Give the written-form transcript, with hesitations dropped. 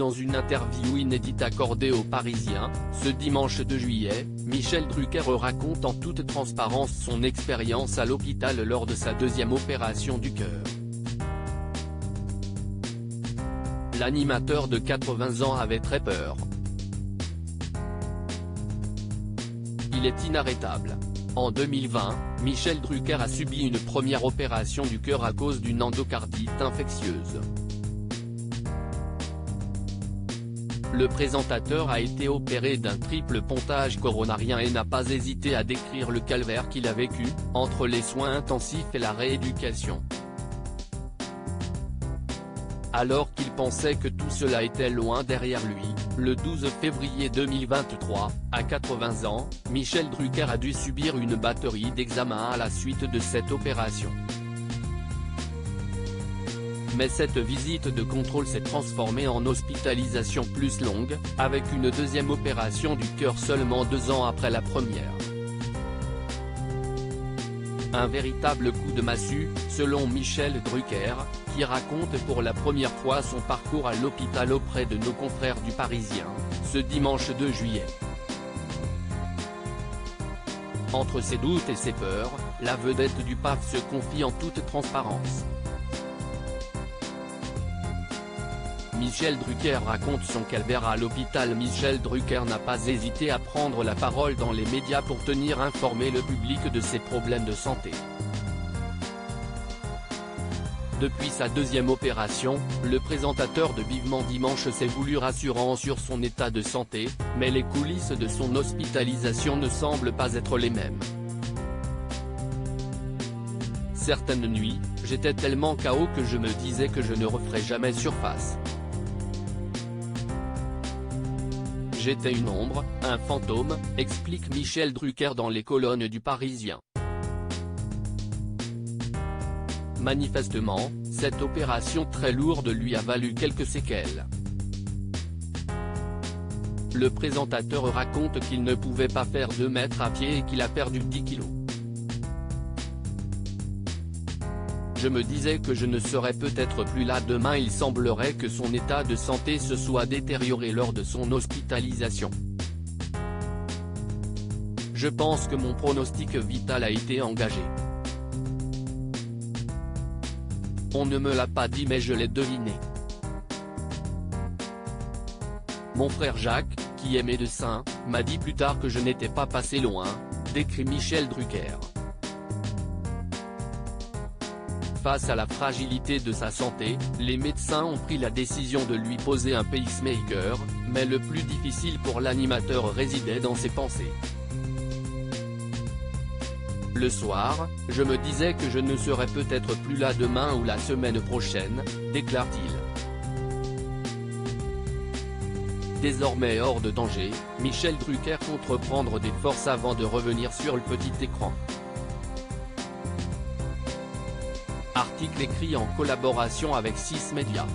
dans une interview inédite accordée aux Parisiens, ce dimanche 2 juillet, Michel Drucker raconte en toute transparence son expérience à l'hôpital lors de sa deuxième opération du cœur. L'animateur de 80 ans avait très peur. Il est inarrêtable. En 2020, Michel Drucker a subi une première opération du cœur à cause d'une endocardite infectieuse. Le présentateur a été opéré d'un triple pontage coronarien et n'a pas hésité à décrire le calvaire qu'il a vécu, entre les soins intensifs et la rééducation. Alors qu'il pensait que tout cela était loin derrière lui, le 12 février 2023, à 80 ans, Michel Drucker a dû subir une batterie d'examens à la suite de cette opération. Mais cette visite de contrôle s'est transformée en hospitalisation plus longue, avec une deuxième opération du cœur seulement 2 ans après la première. Un véritable coup de massue, selon Michel Drucker, qui raconte pour la première fois son parcours à l'hôpital auprès de nos confrères du Parisien, ce dimanche 2 juillet. Entre ses doutes et ses peurs, la vedette du PAF se confie en toute transparence. Michel Drucker raconte son calvaire à l'hôpital. Michel Drucker n'a pas hésité à prendre la parole dans les médias pour tenir informé le public de ses problèmes de santé. Depuis sa deuxième opération, le présentateur de Vivement Dimanche s'est voulu rassurant sur son état de santé, mais les coulisses de son hospitalisation ne semblent pas être les mêmes. Certaines nuits, j'étais tellement KO que je me disais que je ne referais jamais surface. J'étais une ombre, un fantôme, explique Michel Drucker dans les colonnes du Parisien. Manifestement, cette opération très lourde lui a valu quelques séquelles. Le présentateur raconte qu'il ne pouvait pas faire 2 mètres à pied et qu'il a perdu 10 kilos. Je me disais que je ne serais peut-être plus là demain. Il semblerait que son état de santé se soit détérioré lors de son hospitalisation. Je pense que mon pronostic vital a été engagé. On ne me l'a pas dit mais je l'ai deviné. Mon frère Jacques, qui est médecin, m'a dit plus tard que je n'étais pas passé loin, décrit Michel Drucker. Face à la fragilité de sa santé, les médecins ont pris la décision de lui poser un pacemaker, mais le plus difficile pour l'animateur résidait dans ses pensées. Le soir, je me disais que je ne serais peut-être plus là demain ou la semaine prochaine, déclare-t-il. Désormais hors de danger, Michel Drucker compte reprendre des forces avant de revenir sur le petit écran. Article écrit en collaboration avec 6 Médias.